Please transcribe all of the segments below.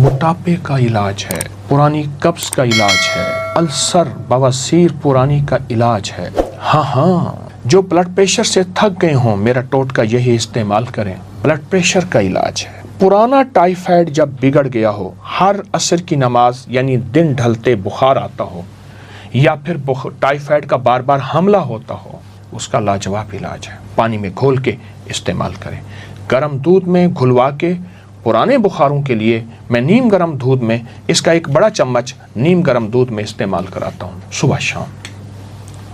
موٹاپے کا علاج ہے، پرانی قبض کا علاج ہے، السر بواسیر پرانی کا علاج ہے۔ ہاں، جو بلڈ پریشر سے تھک گئے ہوں، میرا ٹوٹکا یہی استعمال کریں، بلڈ پریشر کا علاج ہے۔ پرانا ٹائیفائڈ جب بگڑ گیا ہو، ہر عصر کی نماز یعنی دن ڈھلتے بخار آتا ہو، یا پھر ٹائیفائڈ کا بار بار حملہ ہوتا ہو، اس کا لاجواب علاج ہے۔ پانی میں گھول کے استعمال کریں، گرم دودھ میں گھلوا کے۔ پرانے بخاروں کے لیے میں نیم گرم دودھ میں اس کا ایک بڑا چمچ نیم گرم دودھ میں استعمال کراتا ہوں صبح شام،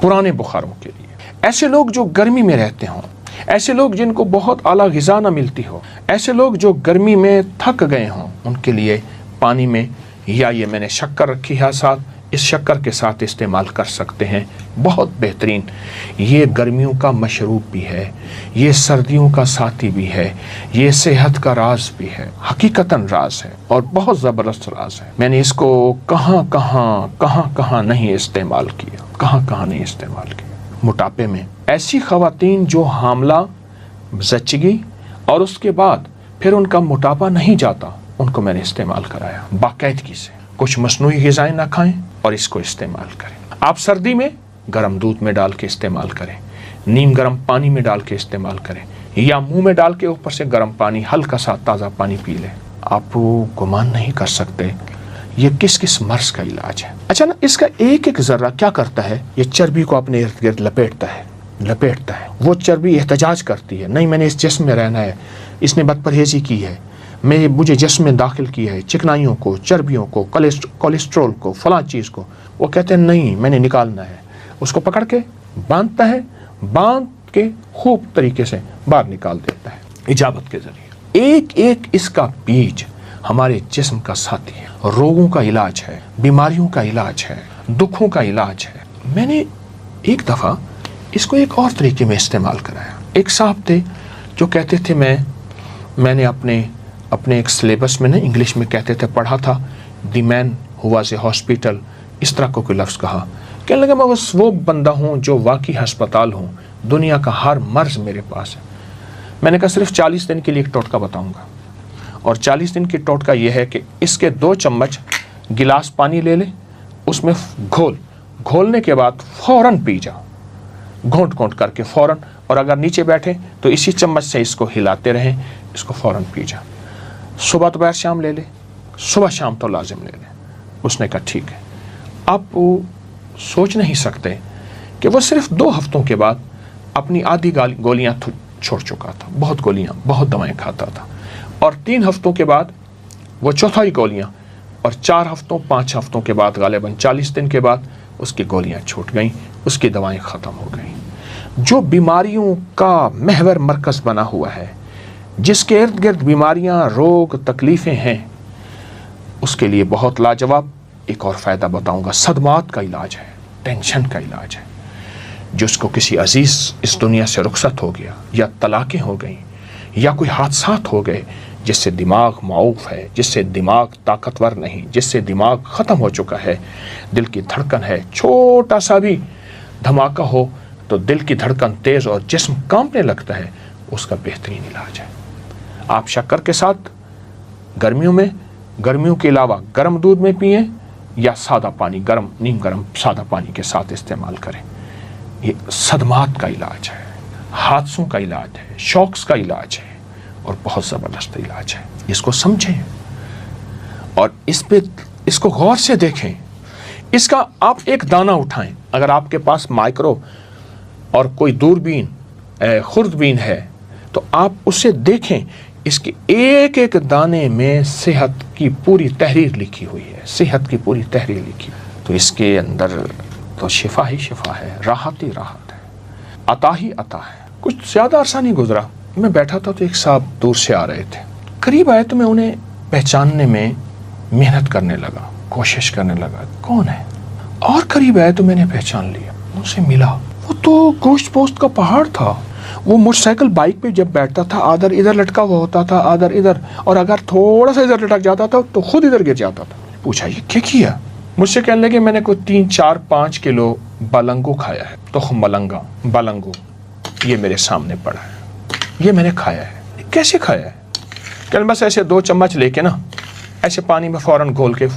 پرانے بخاروں کے لیے۔ ایسے لوگ جو گرمی میں رہتے ہوں، ایسے لوگ جن کو بہت اعلیٰ غذا نہ ملتی ہو، ایسے لوگ جو گرمی میں تھک گئے ہوں، ان کے لیے پانی میں، یا یہ میں نے شکر رکھی ہے ساتھ، اس شکر کے ساتھ استعمال کر سکتے ہیں، بہت بہترین۔ یہ گرمیوں کا مشروب بھی ہے، یہ سردیوں کا ساتھی بھی ہے، یہ صحت کا راز بھی ہے، حقیقتاً راز ہے اور بہت زبردست راز ہے۔ میں نے اس کو کہاں نہیں استعمال کیا، کہاں نہیں استعمال کیا۔ موٹاپے میں ایسی خواتین جو حاملہ، زچگی اور اس کے بعد پھر ان کا موٹاپا نہیں جاتا، ان کو میں نے استعمال کرایا باقاعدگی سے۔ کچھ مصنوعی غذائیں نہ کھائیں اور اس کو استعمال کریں۔ آپ سردی میں گرم دودھ میں ڈال کے استعمال کریں، نیم گرم پانی میں ڈال کے استعمال کریں، یا منہ میں ڈال کے اوپر سے گرم پانی، ہلکا سا تازہ پانی پی لیں۔ آپ گمان نہیں کر سکتے یہ کس مرض کا علاج ہے۔ اچھا نا، اس کا ایک ذرہ کیا کرتا ہے، یہ چربی کو اپنے ارد گرد لپیٹتا ہے۔ وہ چربی احتجاج کرتی ہے، نہیں میں نے اس جسم میں رہنا ہے، اس نے بد پرہیزی کی ہے، مجھے جسم میں داخل کیا ہے چکنائیوں کو، چربیوں کو، کولیسٹرول کو، فلاں چیز کو۔ وہ کہتے ہیں نہیں میں نے نکالنا ہے، اس کو پکڑ کے باندھتا ہے، باندھ کے خوب طریقے سے باہر نکال دیتا ہے اجابت کے ذریعے۔ ایک اس کا بیج ہمارے جسم کا ساتھی ہے، روگوں کا علاج ہے، بیماریوں کا علاج ہے، دکھوں کا علاج ہے۔ میں نے ایک دفعہ اس کو ایک اور طریقے میں استعمال کرایا۔ ایک صاحب تھے جو کہتے تھے، میں نے اپنے ایک سلیبس میں انگلش میں کہتے تھے پڑھا تھا، دی مین ہو واز اے ہاسپٹل، اس طرح کو کوئی لفظ کہا۔ کہنے لگا میں بس وہ بندہ ہوں جو واقعی ہسپتال ہوں، دنیا کا ہر مرض میرے پاس ہے۔ میں نے کہا صرف 40 دن کے لیے ایک ٹوٹکا بتاؤں گا، اور 40 دن کی ٹوٹکا یہ ہے کہ اس کے 2 چمچ گلاس پانی لے لے، اس میں گھولنے کے بعد فوراً پی جا، گھونٹ کر کے فوراً، اور اگر نیچے بیٹھے تو اسی چمچ سے اس کو ہلاتے رہیں، اس کو فوراً پی جا۔ صبح دوپہر شام لے لے، صبح شام تو لازم لے لے۔ اس نے کہا ٹھیک ہے۔ آپ سوچ نہیں سکتے کہ وہ صرف 2 ہفتوں کے بعد اپنی آدھی گولیاں چھوڑ چکا تھا، بہت دوائیں کھاتا تھا، اور 3 ہفتوں کے بعد وہ چوتھائی گولیاں، اور 4 ہفتوں 5 ہفتوں کے بعد غالباً 40 دن کے بعد اس کی گولیاں چھوٹ گئیں، اس کی دوائیں ختم ہو گئیں۔ جو بیماریوں کا محور مرکز بنا ہوا ہے، جس کے ارد گرد بیماریاں، روگ، تکلیفیں ہیں، اس کے لیے بہت لاجواب ایک اور فائدہ بتاؤں گا۔ صدمات کا علاج ہے، ٹینشن کا علاج ہے۔ جس کو کسی عزیز اس دنیا سے رخصت ہو گیا، یا طلاقیں ہو گئیں، یا کوئی حادثات ہو گئے، جس سے دماغ معوف ہے، جس سے دماغ طاقتور نہیں، جس سے دماغ ختم ہو چکا ہے، دل کی دھڑکن ہے، چھوٹا سا بھی دھماکہ ہو تو دل کی دھڑکن تیز اور جسم کانپنے لگتا ہے، اس کا بہترین علاج ہے۔ آپ شکر کے ساتھ گرمیوں کے علاوہ گرم دودھ میں پئیں، یا سادہ پانی، نیم گرم سادہ پانی کے ساتھ استعمال کریں۔ یہ صدمات کا علاج ہے، حادثوں کا علاج ہے، شوکس کا علاج ہے، اور بہت زبردست علاج ہے۔ اس کو سمجھیں اور اس کو غور سے دیکھیں۔ اس کا آپ ایک دانہ اٹھائیں، اگر آپ کے پاس مائکرو اور کوئی دوربین، خوردبین ہے تو آپ اسے دیکھیں، اس کے ایک دانے میں صحت کی پوری تحریر لکھی ہوئی ہے، صحت کی پوری تحریر لکھی، تو اس کے اندر تو شفا ہی شفا ہے، راحت ہی راحت ہے، عطا ہی عطا ہے۔ کچھ زیادہ عرصہ نہیں گزرا، میں بیٹھا تھا تو ایک صاحب دور سے آ رہے تھے، قریب آئے تو میں انہیں پہچاننے میں محنت کرنے لگا، کوشش کرنے لگا کون ہے، اور قریب آئے تو میں نے پہچان لیا، ان سے ملا۔ وہ تو گوشت پوست کا پہاڑ تھا۔ وہ موٹر سائیکل بائک پہ جب بیٹھتا تھا، آدھر ادھر لٹکا ہوا ہوتا تھا، آدھر ادھر، اور اگر تھوڑا سا ادھر لٹک جاتا تھا تو خود ادھر گر جاتا تھا۔ پوچھا یہ کیا کیا؟ مجھ سے کہنے لگے میں نے کوئی 3 4 5 کلو بلنگو کھایا ہے، تخم بلنگو، یہ میرے سامنے پڑا ہے، یہ میں نے کھایا ہے۔ کیسے کھایا ہے؟ کہ بس ایسے 2 چمچ لے کے نا ایسے پانی میں فوراً گھول کے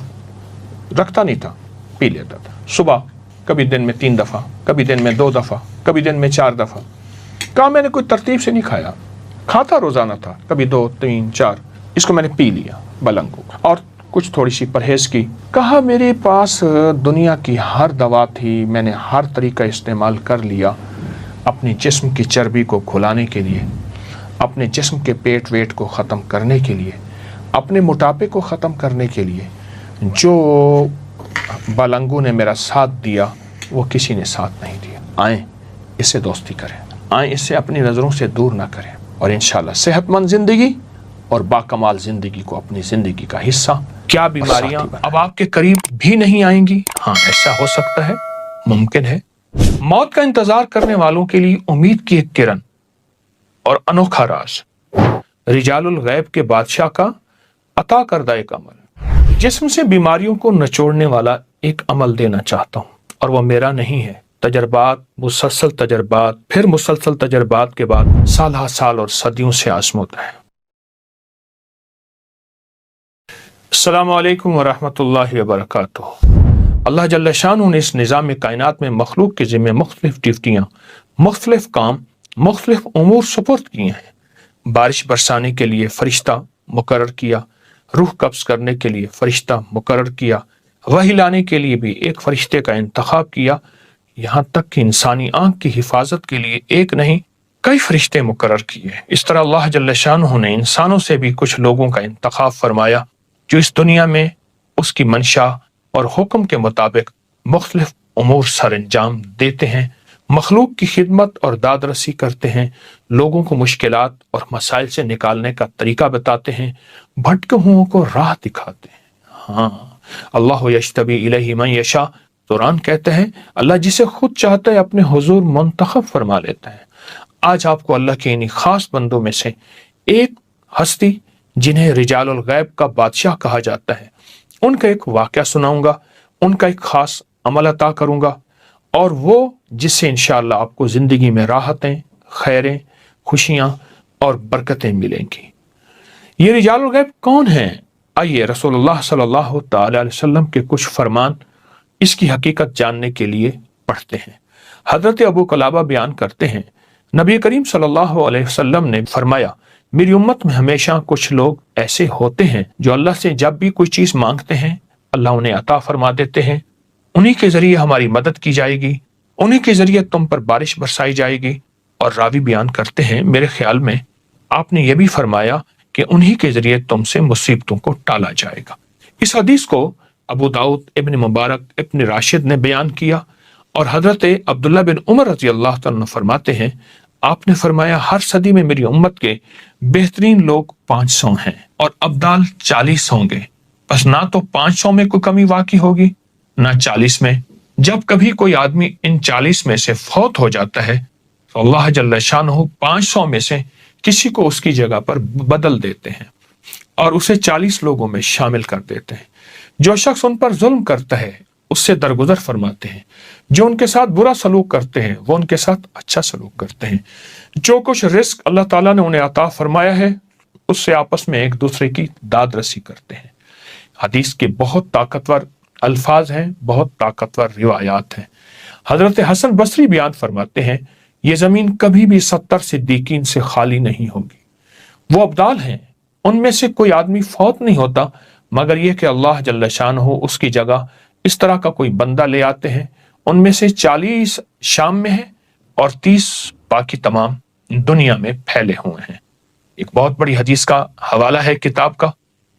رکھتا نہیں تھا، پی لیتا تھا صبح، کبھی دن میں 3 دفعہ، کبھی دن میں 2 دفعہ، کبھی دن میں 4 دفعہ۔ کہا میں نے کوئی ترتیب سے نہیں کھایا، کھاتا روزانہ تھا، کبھی 2 3 4، اس کو میں نے پی لیا بلنگو اور کچھ تھوڑی سی پرہیز کی۔ کہا میرے پاس دنیا کی ہر دوا تھی، میں نے ہر طریقہ استعمال کر لیا اپنی جسم کی چربی کو کھلانے کے لیے، اپنے جسم کے پیٹ ویٹ کو ختم کرنے کے لیے، اپنے موٹاپے کو ختم کرنے کے لیے۔ جو بلنگو نے میرا ساتھ دیا وہ کسی نے ساتھ نہیں دیا۔ آئیں اس سے دوستی کریں، آئیں اس سے اپنی نظروں سے دور نہ کریں، اور انشاءاللہ صحت مند زندگی اور باکمال زندگی کو اپنی زندگی کا حصہ۔ کیا بیماریاں اب آپ کے قریب بھی نہیں آئیں گی؟ ہاں ایسا ہو سکتا ہے، ممکن ہے۔ موت کا انتظار کرنے والوں کے لیے امید کی ایک کرن اور انوکھا راز، رجال الغیب کے بادشاہ کا عطا کردہ ایک عمل۔ جسم سے بیماریوں کو نچوڑنے والا ایک عمل دینا چاہتا ہوں، اور وہ میرا نہیں ہے۔ تجربات، مسلسل تجربات، پھر مسلسل تجربات کے بعد سالہ سال اور صدیوں سے آزموتا ہے۔ السلام علیکم ورحمۃ اللہ وبرکاتہ۔ اللہ جل شانہ نے اس نظام کائنات میں مخلوق کے ذمہ مختلف ڈیوٹیاں، مختلف کام، مختلف امور سپرد کیے ہیں۔ بارش برسانے کے لیے فرشتہ مقرر کیا، روح قبض کرنے کے لیے فرشتہ مقرر کیا، وحی لانے کے لیے بھی ایک فرشتے کا انتخاب کیا، یہاں تک کہ انسانی آنکھ کی حفاظت کے لیے ایک نہیں کئی فرشتے مقرر کیے۔ اس طرح اللہ جل شانہ نے انسانوں سے بھی کچھ لوگوں کا انتخاب فرمایا جو اس دنیا میں اس کی منشا اور حکم کے مطابق مختلف امور سر انجام دیتے ہیں، مخلوق کی خدمت اور داد رسی کرتے ہیں، لوگوں کو مشکلات اور مسائل سے نکالنے کا طریقہ بتاتے ہیں، بھٹکے ہوئوں کو راہ دکھاتے ہیں۔ ہاں، اللہ یجتبی الیہ من یشاء، قرآن کہتے ہیں اللہ جسے خود چاہتا ہے اپنے حضور منتخب فرما لیتا ہے۔ آج آپ کو اللہ کے انہی خاص بندوں میں سے ایک ہستی جنہیں رجال الغیب کا بادشاہ کہا جاتا ہے، ان کا ایک واقعہ سناؤں گا، ان کا ایک خاص عمل عطا کروں گا، اور وہ جس سے انشاءاللہ آپ کو زندگی میں راحتیں، خیریں، خوشیاں اور برکتیں ملیں گی۔ یہ رجال الغیب کون ہیں؟ آئیے رسول اللہ صلی اللہ تعالی علیہ وسلم کے کچھ فرمان اس کی حقیقت جاننے کے لیے پڑھتے ہیں۔ حضرت ابو قلابہ بیان کرتے ہیں نبی کریم صلی اللہ علیہ وسلم نے فرمایا میری امت میں ہمیشہ کچھ لوگ ایسے ہوتے ہیں جو اللہ سے جب بھی کوئی چیز مانگتے ہیں اللہ انہیں عطا فرما دیتے ہیں، انہی کے ذریعے ہماری مدد کی جائے گی، انہی کے ذریعے تم پر بارش برسائی جائے گی۔ اور راوی بیان کرتے ہیں میرے خیال میں آپ نے یہ بھی فرمایا کہ انہی کے ذریعے تم سے مصیبتوں کو ٹالا جائے گا۔ اس حدیث کو ابو داؤد، ابن مبارک، ابن راشد نے بیان کیا، اور حضرت عبداللہ بن عمر رضی اللہ عنہ فرماتے ہیں آپ نے فرمایا ہر صدی میں میری امت کے بہترین لوگ 500 ہیں اور ابدال 40 ہوں گے، بس نہ تو 500 میں کوئی کمی واقع ہوگی نہ 40 میں۔ جب کبھی کوئی آدمی ان 40 میں سے فوت ہو جاتا ہے تو اللہ جل شانہ 500 میں سے کسی کو اس کی جگہ پر بدل دیتے ہیں اور اسے 40 لوگوں میں شامل کر دیتے ہیں۔ جو شخص ان پر ظلم کرتا ہے اس سے درگزر فرماتے ہیں، جو ان کے ساتھ برا سلوک کرتے ہیں وہ ان کے ساتھ اچھا سلوک کرتے ہیں، جو کچھ رزق اللہ تعالیٰ نے انہیں عطا فرمایا ہے اس سے آپس میں ایک دوسرے کی داد رسی کرتے ہیں۔ حدیث کے بہت طاقتور الفاظ ہیں، بہت طاقتور روایات ہیں۔ حضرت حسن بصری بیان فرماتے ہیں یہ زمین کبھی بھی 70 صدیقین سے خالی نہیں ہوگی۔ وہ ابدال ہیں، ان میں سے کوئی آدمی فوت نہیں ہوتا مگر یہ کہ اللہ جل شانہ اس کی جگہ اس طرح کا کوئی بندہ لے آتے ہیں، ان میں سے 40 شام میں ہیں اور 30 باقی تمام دنیا میں پھیلے ہوئے ہیں۔ ایک بہت بڑی حدیث کا حوالہ ہے کتاب کا۔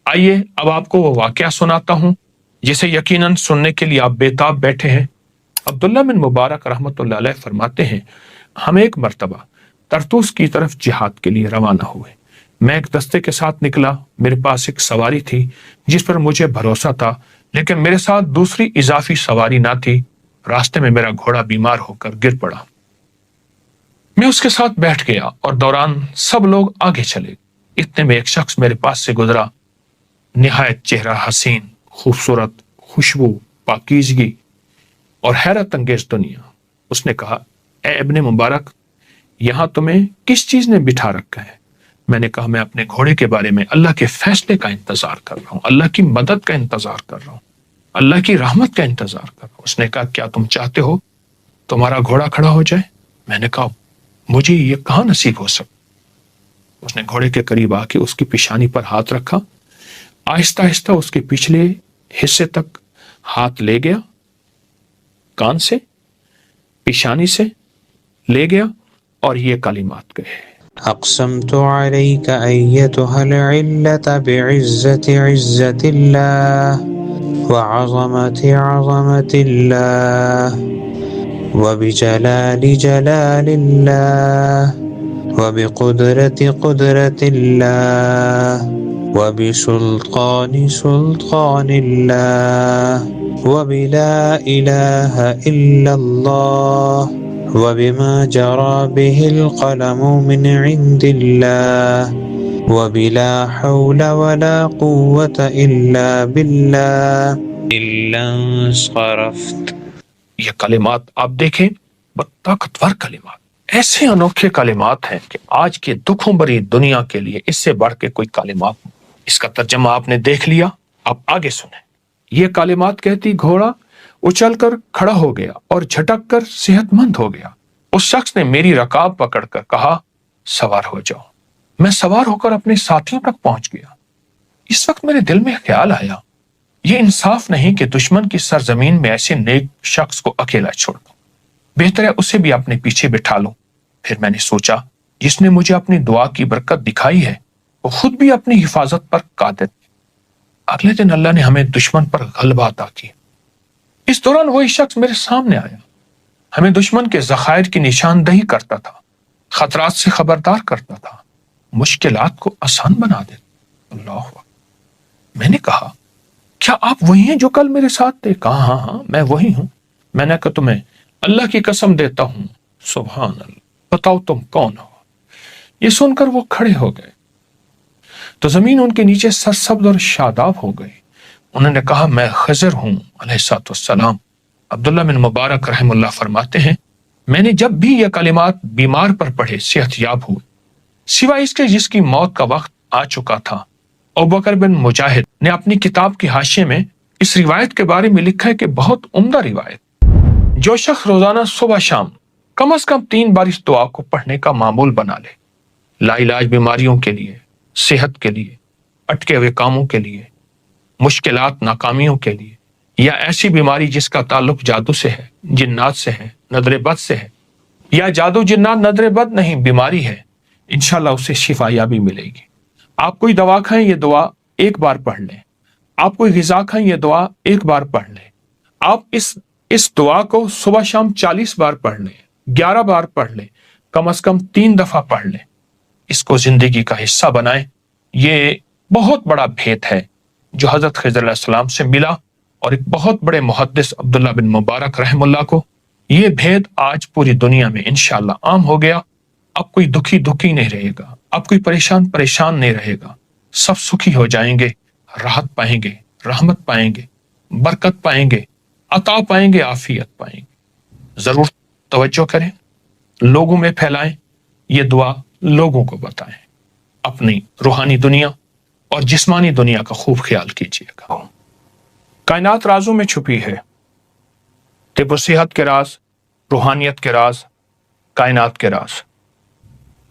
آئیے اب آپ کو وہ واقعہ سناتا ہوں جسے یقیناً سننے کے لیے آپ بےتاب بیٹھے ہیں۔ عبداللہ بن مبارک رحمۃ اللہ علیہ فرماتے ہیں ہم ایک مرتبہ طرطوس کی طرف جہاد کے لیے روانہ ہوئے۔ میں ایک دستے کے ساتھ نکلا، میرے پاس ایک سواری تھی جس پر مجھے بھروسہ تھا، لیکن میرے ساتھ دوسری اضافی سواری نہ تھی۔ راستے میں میرا گھوڑا بیمار ہو کر گر پڑا، میں اس کے ساتھ بیٹھ گیا اور دوران سب لوگ آگے چلے۔ اتنے میں ایک شخص میرے پاس سے گزرا، نہایت چہرہ حسین، خوبصورت، خوشبو، پاکیزگی اور حیرت انگیز دنیا۔ اس نے کہا اے ابن مبارک، یہاں تمہیں کس چیز نے بٹھا رکھا ہے؟ میں نے کہا میں اپنے گھوڑے کے بارے میں اللہ کے فیصلے کا انتظار کر رہا ہوں، اللہ کی مدد کا انتظار کر رہا ہوں، اللہ کی رحمت کا انتظار کر رہا ہوں۔ اس نے کہا کیا تم چاہتے ہو تمہارا گھوڑا کھڑا ہو جائے؟ میں نے کہا مجھے یہ کہاں نصیب ہو سکتا۔ اس نے گھوڑے کے قریب آ کے اس کی پیشانی پر ہاتھ رکھا، آہستہ آہستہ اس کے پچھلے حصے تک ہاتھ لے گیا، کان سے پیشانی سے لے گیا اور یہ کلمات کہے، أقسمت عليك أيتها العلة بعزة عزة الله وعظمة عظمة الله وبجلال جلال الله وبقدرة قدرة الله وبسلطان سلطان الله وبلا إله إلا الله وبما جرى به القلم من عند الله وبلا حول ولا قوة إلا بالله إلا انصرفت۔ یہ کلمات آپ دیکھیں، بہت طاقتور کلمات، ایسے انوکھے کلمات ہیں کہ آج کے دکھوں بری دنیا کے لیے اس سے بڑھ کے کوئی کلمات نہیں۔ اس کا ترجمہ آپ نے دیکھ لیا، آپ آگے سنیں۔ یہ کلمات کہتی گھوڑا اچھل کر کھڑا ہو گیا اور جھٹک کر صحت مند ہو گیا۔ اس شخص نے میری رکاب پکڑ کر کہا سوار ہو جاؤ۔ میں سوار ہو کر اپنے ساتھیوں تک پہنچ گیا۔ اس وقت میرے دل میں خیال آیا، یہ انصاف نہیں کہ دشمن کی سرزمین میں ایسے نیک شخص کو اکیلا چھوڑ دوں، بہتر ہے اسے بھی اپنے پیچھے بٹھا لوں۔ پھر میں نے سوچا جس نے مجھے اپنی دعا کی برکت دکھائی ہے وہ خود بھی اپنی حفاظت پر قادر ہے۔ اگلے دن اللہ نے ہمیں دشمن پر غلبہ عطا کیا۔ اس دوران وہی شخص میرے سامنے آیا، ہمیں دشمن کے ذخائر کی نشاندہی کرتا تھا، خطرات سے خبردار کرتا تھا، مشکلات کو آسان بنا دیتا۔ اللہ اکبر۔ میں نے کہا کیا آپ وہی ہیں جو کل میرے ساتھ تھے؟ کہا ہاں میں وہی ہوں۔ میں نے کہا تمہیں اللہ کی قسم دیتا ہوں، سبحان اللہ، بتاؤ تم کون ہو؟ یہ سن کر وہ کھڑے ہو گئے تو زمین ان کے نیچے سرسبز اور شاداب ہو گئی۔ انہوں نے کہا میں خضر ہوں علیہ الصلوۃ والسلام۔ عبداللہ بن مبارک رحم اللہ فرماتے ہیں میں نے جب بھی یہ کلمات بیمار پر پڑھے صحت یاب ہوئے، سوائے اس کے جس کی موت کا وقت آ چکا تھا۔ ابوبکر بن مجاہد نے اپنی کتاب کے حاشیے میں اس روایت کے بارے میں لکھا ہے کہ بہت عمدہ روایت۔ جو شخص روزانہ صبح شام کم از کم 3 بار اس دعا کو پڑھنے کا معمول بنا لے، لا علاج بیماریوں کے لیے، صحت کے لیے، اٹکے ہوئے کاموں کے لیے، مشکلات ناکامیوں کے لیے، یا ایسی بیماری جس کا تعلق جادو سے ہے، جنات سے ہے، نظر بد سے ہے، یا جادو جنات نظر بد نہیں بیماری ہے، انشاءاللہ اسے شفا یابی ملے گی۔ آپ کوئی دوا کھائیں یہ دعا 1 بار پڑھ لیں، آپ کوئی غذا کھائیں یہ دعا 1 بار پڑھ لیں، آپ اس دعا کو صبح شام 40 بار پڑھ لیں، 11 بار پڑھ لیں، کم از کم 3 دفعہ پڑھ لیں، اس کو زندگی کا حصہ بنائیں۔ یہ بہت بڑا بھید ہے جو حضرت خضر علیہ السلام سے ملا اور ایک بہت بڑے محدث عبداللہ بن مبارک رحم اللہ کو۔ یہ بھید آج پوری دنیا میں انشاءاللہ عام ہو گیا۔ اب کوئی دکھی نہیں رہے گا، اب کوئی پریشان نہیں رہے گا، سب سکھی ہو جائیں گے، راحت پائیں گے، رحمت پائیں گے، برکت پائیں گے، عطا پائیں گے، عافیت پائیں گے۔ ضرور توجہ کریں، لوگوں میں پھیلائیں، یہ دعا لوگوں کو بتائیں، اپنی روحانی دنیا اور جسمانی دنیا کا خوب خیال کیجیے گا۔ کائنات رازوں میں چھپی ہے، طب و صحت کے راز، روحانیت کے راز، کائنات کے راز۔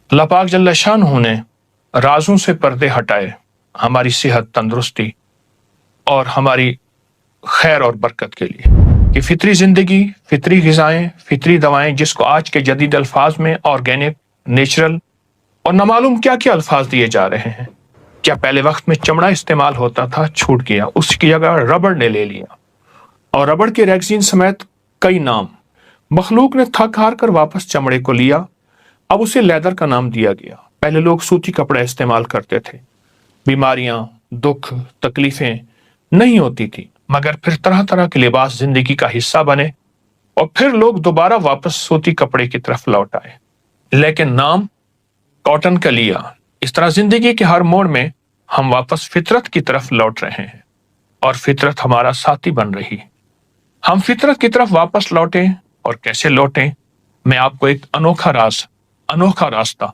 اللہ پاک جل شانہ نے رازوں سے پردے ہٹائے ہماری صحت، تندرستی اور ہماری خیر اور برکت کے لیے، کہ فطری زندگی، فطری غذائیں، فطری دوائیں، جس کو آج کے جدید الفاظ میں آرگینک، نیچرل اور نہ معلوم کیا کیا الفاظ دیے جا رہے ہیں۔ کیا پہلے وقت میں چمڑا استعمال ہوتا تھا، چھوٹ گیا، اس کی جگہ ربڑ نے لے لیا، اور ربڑ کے ریگزین سمیت کئی نام مخلوق نے تھک ہار کر واپس چمڑے کو لیا، اب اسے لیدر کا نام دیا گیا۔ پہلے لوگ سوتی کپڑے استعمال کرتے تھے، بیماریاں، دکھ، تکلیفیں نہیں ہوتی تھی، مگر پھر طرح طرح کے لباس زندگی کا حصہ بنے اور پھر لوگ دوبارہ واپس سوتی کپڑے کی طرف لوٹ آئے، لیکن نام کاٹن کا لیا۔ اس طرح زندگی کے ہر موڑ میں ہم واپس فطرت کی طرف لوٹ رہے ہیں اور فطرت ہمارا ساتھی بن رہی ہے۔ ہم فطرت کی طرف واپس لوٹیں، اور کیسے لوٹیں؟ میں آپ کو ایک انوکھا راستہ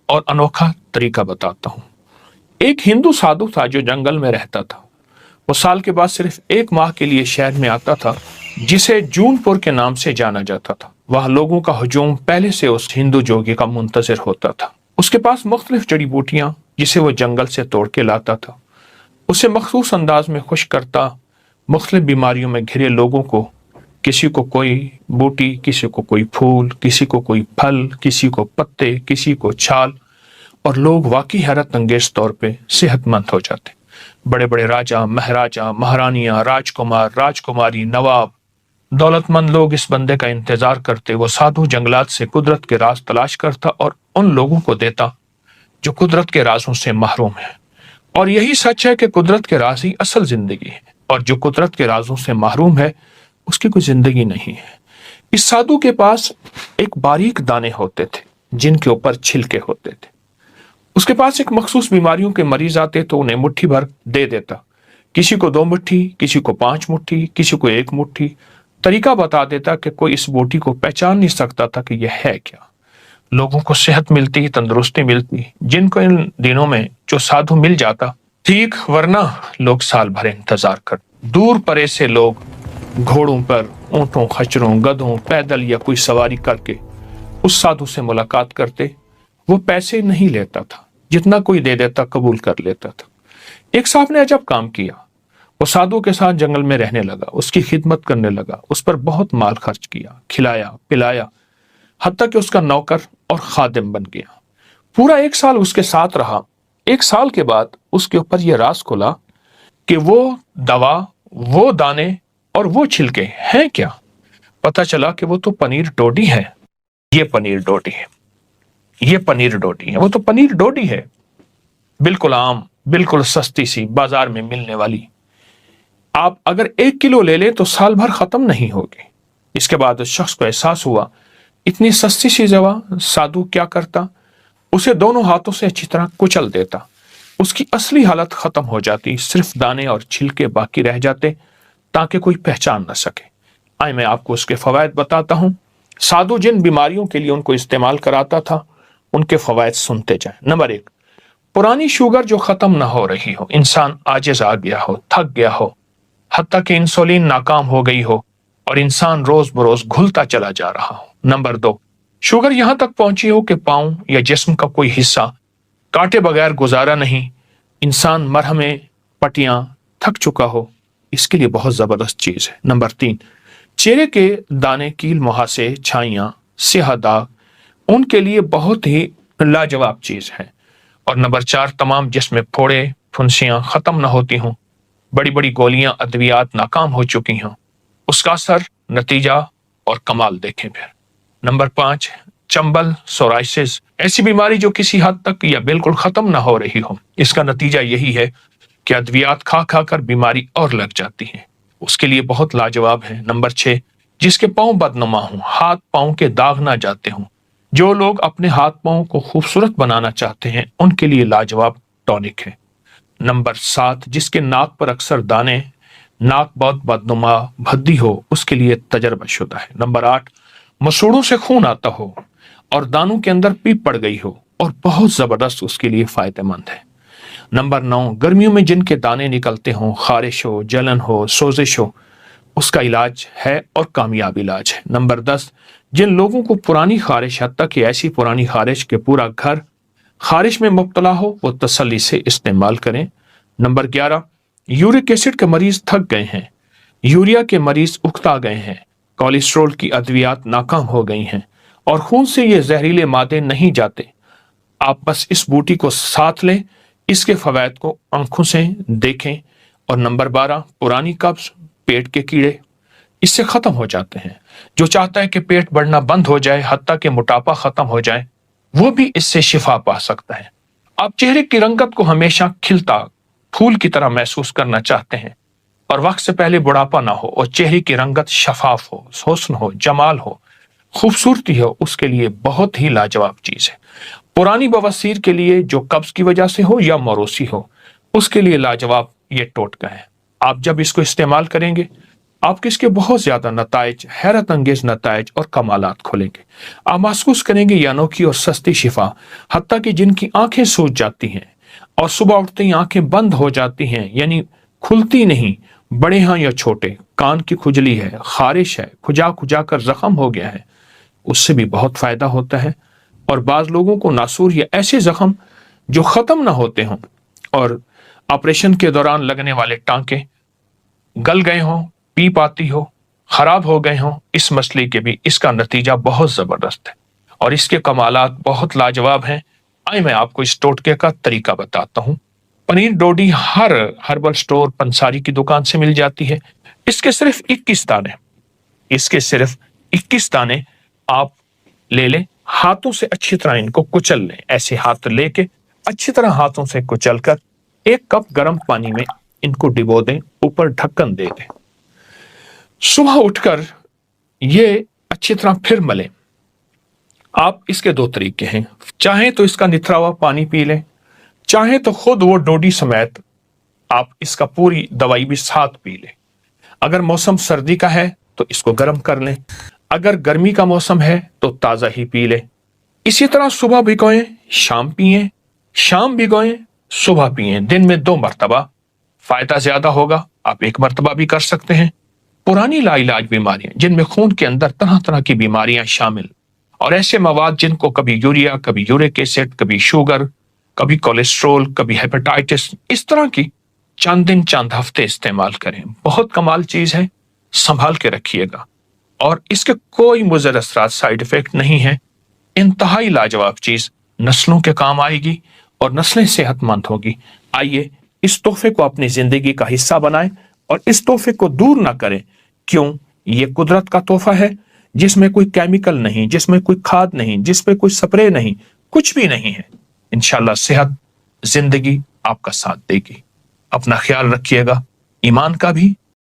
اور انوکھا طریقہ بتاتا ہوں۔ ایک ہندو سادھو تھا جو جنگل میں رہتا تھا۔ وہ سال کے بعد صرف 1 ماہ کے لیے شہر میں آتا تھا جسے جون پور کے نام سے جانا جاتا تھا۔ وہاں لوگوں کا ہجوم پہلے سے اس ہندو جوگی کا منتظر ہوتا تھا۔ اس کے پاس مختلف جڑی بوٹیاں جسے وہ جنگل سے توڑ کے لاتا تھا، اسے مخصوص انداز میں خشک کرتا، مختلف بیماریوں میں گھرے لوگوں کو، کسی کو کوئی بوٹی، کسی کو کوئی پھول، کسی کو کوئی پھل، کسی کو پتے، کسی کو چھال، اور لوگ واقعی حیرت انگیز طور پہ صحت مند ہو جاتے۔ بڑے بڑے راجا، مہاراجا، مہارانیاں، راجکمار، راجکماری، نواب، دولت مند لوگ اس بندے کا انتظار کرتے۔ وہ سادھو جنگلات سے قدرت کے راز تلاش کرتا اور ان لوگوں کو دیتا جو قدرت کے رازوں سے محروم ہیں۔ اور یہی سچ ہے کہ قدرت کے راز ہی اصل زندگی ہے، اور جو قدرت کے رازوں سے محروم ہے اس کی کوئی زندگی نہیں ہے۔ اس سادھو کے پاس ایک باریک دانے ہوتے تھے جن کے اوپر چھلکے ہوتے تھے۔ اس کے پاس ایک مخصوص بیماریوں کے مریض آتے تو انہیں مٹھی بھر دے دیتا، کسی کو 2 مٹھی، کسی کو 5 مٹھی، کسی کو 1 مٹھی۔ طریقہ بتا دیتا کہ کوئی اس بوٹی کو پہچان نہیں سکتا تھا کہ یہ ہے کیا۔ لوگوں کو صحت ملتی، تندرستی ملتی۔ جن کو ان دنوں میں جو سادھو مل جاتا ٹھیک، ورنہ لوگ سال بھر انتظار کر۔ دور پرے سے لوگ گھوڑوں پر، اونٹوں، خچروں، گدھوں، پیدل یا کوئی سواری کر کے اس سادھو سے ملاقات کرتے۔ وہ پیسے نہیں لیتا تھا، جتنا کوئی دے دیتا قبول کر لیتا تھا۔ ایک صاحب نے عجب کام کیا، وہ سادھو کے ساتھ جنگل میں رہنے لگا، اس کی خدمت کرنے لگا، اس پر بہت مال خرچ کیا، کھلایا پلایا، حتیٰ کہ اس کا نوکر اور خادم بن گیا۔ پورا 1 سال اس کے ساتھ رہا۔ 1 سال کے بعد اس کے اوپر یہ راز کھلا کہ وہ دوا، وہ دانے اور وہ چھلکے ہیں کیا؟ پتہ چلا کہ وہ تو پنیر ڈوڈی ہے۔ یہ پنیر ڈوڈی ہے، یہ پنیر ڈوڈی ہے، وہ تو پنیر ڈوڈی ہے، بالکل عام، بالکل سستی سی، بازار میں ملنے والی۔ آپ اگر 1 کلو لے لیں تو سال بھر ختم نہیں ہوگی۔ اس کے بعد اس شخص کو احساس ہوا اتنی سستی سی دوا سادھو کیا کرتا، اسے دونوں ہاتھوں سے اچھی طرح کچل دیتا، اس کی اصلی حالت ختم ہو جاتی، صرف دانے اور چھلکے باقی رہ جاتے تاکہ کوئی پہچان نہ سکے۔ آئے میں آپ کو اس کے فوائد بتاتا ہوں۔ سادھو جن بیماریوں کے لیے ان کو استعمال کراتا تھا ان کے فوائد سنتے جائیں۔ نمبر 1، پرانی شوگر جو ختم نہ ہو رہی ہو، انسان عاجز آ گیا ہو، تھک گیا ہو، حتیٰ کہ انسولین ناکام ہو گئی ہو اور انسان روز بروز گھلتا چلا جا رہا ہو۔ نمبر 2، شوگر یہاں تک پہنچی ہو کہ پاؤں یا جسم کا کوئی حصہ کاٹے بغیر گزارا نہیں، انسان مرہمیں، پٹیاں تھک چکا ہو، اس کے لیے بہت زبردست چیز ہے۔ نمبر 3، چہرے کے دانے، کیل مہاسے، چھائیاں، سیاہ داغ، ان کے لیے بہت ہی لاجواب چیز ہے۔ اور نمبر 4، تمام جسم میں پھوڑے، پھنسیاں ختم نہ ہوتی ہوں، بڑی بڑی گولیاں، ادویات ناکام ہو چکی ہوں، اس کا اثر، نتیجہ اور کمال دیکھیں پھر۔ نمبر 5، چمبل، سورائسس، ایسی بیماری جو کسی حد تک یا بالکل ختم نہ ہو رہی ہو، اس کا نتیجہ یہی ہے کہ ادویات کھا کھا کر بیماری اور لگ جاتی ہے، اس کے لیے بہت لاجواب ہے۔ نمبر 6، جس کے پاؤں بدنما ہوں، ہاتھ پاؤں کے داغ نہ جاتے ہوں، جو لوگ اپنے ہاتھ پاؤں کو خوبصورت بنانا چاہتے ہیں ان کے لیے لاجواب ٹونک ہے۔ نمبر 7، جس کے ناک پر اکثر دانے، ناک بہت بدنما، بھدی ہو، اس کے لیے تجربہ شدہ ہے۔ نمبر 8، مسوڑوں سے خون آتا ہو اور دانوں کے اندر پیپ پڑ گئی ہو اور بہت زبردست، اس کے لیے فائدہ مند ہے۔ نمبر 9، گرمیوں میں جن کے دانے نکلتے ہوں، خارش ہو، جلن ہو، سوزش ہو، اس کا علاج ہے اور کامیاب علاج ہے۔ نمبر 10، جن لوگوں کو پرانی خارش، حتیٰ کہ ایسی پرانی خارش کہ پورا گھر خارش میں مبتلا ہو، وہ تسلی سے استعمال کریں۔ نمبر 11، یورک ایسڈ کے مریض تھک گئے ہیں، یوریا کے مریض اکتا گئے ہیں، کولیسٹرول کی ادویات ناکام ہو گئی ہیں اور خون سے یہ زہریلے مادے نہیں جاتے، آپ بس اس بوٹی کو ساتھ لیں، اس کے فوائد کو آنکھوں سے دیکھیں۔ اور نمبر 12، پرانی قبض، پیٹ کے کیڑے، اس سے ختم ہو جاتے ہیں۔ جو چاہتا ہے کہ پیٹ بڑھنا بند ہو جائے، حتیٰ کہ موٹاپا ختم ہو جائے، وہ بھی اس سے شفا پا سکتا ہے۔ آپ چہرے کی رنگت کو ہمیشہ کھلتا پھول کی طرح محسوس کرنا چاہتے ہیں اور وقت سے پہلے بڑھاپا نہ ہو اور چہرے کی رنگت شفاف ہو، حسن ہو، جمال ہو، خوبصورتی ہو، اس کے لیے بہت ہی لاجواب چیز ہے۔ پرانی بواسیر کے لیے جو قبض کی وجہ سے ہو یا موروثی ہو، اس کے لیے لاجواب یہ ٹوٹکا ہے۔ آپ جب اس کو استعمال کریں گے آپ کے اس کے بہت زیادہ نتائج، حیرت انگیز نتائج اور کمالات کھولیں گے۔ آپ محسوس کریں گے یہ انوکھی اور سستی شفا، حتیٰ کہ جن کی آنکھیں سوج جاتی ہیں اور صبح اٹھتے ہی آنکھیں بند ہو جاتی ہیں، یعنی کھلتی نہیں، بڑے ہاں یا چھوٹے، کان کی کھجلی ہے، خارش ہے، کھجا کھجا کر زخم ہو گیا ہے، اس سے بھی بہت فائدہ ہوتا ہے۔ اور بعض لوگوں کو ناسور یا ایسے زخم جو ختم نہ ہوتے ہوں اور آپریشن کے دوران لگنے والے ٹانکے گل گئے ہوں، پیپ آتی ہو، خراب ہو گئے ہوں، اس مسئلے کے بھی اس کا نتیجہ بہت زبردست ہے اور اس کے کمالات بہت لاجواب ہیں۔ آئے میں آپ کو اس ٹوٹکے کا طریقہ بتاتا ہوں۔ پنیر ڈوڈی ہر ہربل سٹور پنساری کی دکان سے مل جاتی ہے۔ اس کے صرف 21 دانے آپ لے لیں، ہاتھوں سے اچھی طرح ان کو کچل لیں، ایسے ہاتھ لے کے اچھی طرح ہاتھوں سے کچل کر 1 کپ گرم پانی میں ان کو ڈبو دیں، اوپر ڈھکن دے دیں۔ صبح اٹھ کر یہ اچھی طرح پھر ملیں۔ آپ اس کے 2 طریقے ہیں، چاہیں تو اس کا نتھرا ہوا پانی پی لیں، چاہیں تو خود وہ ڈوڈی سمیت آپ اس کا پوری دوائی بھی ساتھ پی لیں۔ اگر موسم سردی کا ہے تو اس کو گرم کر لیں، اگر گرمی کا موسم ہے تو تازہ ہی پی لیں۔ اسی طرح صبح بھگوئیں، شام پئیں، شام بھگوئیں، صبح پئیں، دن میں 2 مرتبہ۔ فائدہ زیادہ ہوگا، آپ 1 مرتبہ بھی کر سکتے ہیں۔ پرانی لا علاج بیماریاں جن میں خون کے اندر طرح طرح کی بیماریاں شامل اور ایسے مواد جن کو کبھی یوریا، کبھی یورک ایسڈ، کبھی شوگر، کبھی کولیسٹرول، کبھی ہیپاٹائٹس، اس طرح کی چند دن چند ہفتے استعمال کریں۔ بہت کمال چیز ہے، سنبھال کے رکھیے گا اور اس کے کوئی مضر اثرات، سائیڈ افیکٹ نہیں ہے۔ انتہائی لاجواب چیز، نسلوں کے کام آئے گی اور نسلیں صحت مند ہوگی۔ آئیے اس تحفے کو اپنی زندگی کا حصہ بنائیں اور اس تحفے کو دور نہ کریں، کیوں؟ یہ قدرت کا تحفہ ہے جس میں کوئی کیمیکل نہیں، جس میں کوئی کھاد نہیں، جس پہ کوئی سپرے نہیں، کچھ بھی نہیں ہے۔ انشاءاللہ صحت زندگی آپ کا ساتھ دے گی۔ اپنا خیال رکھیے گا، ایمان کا بھی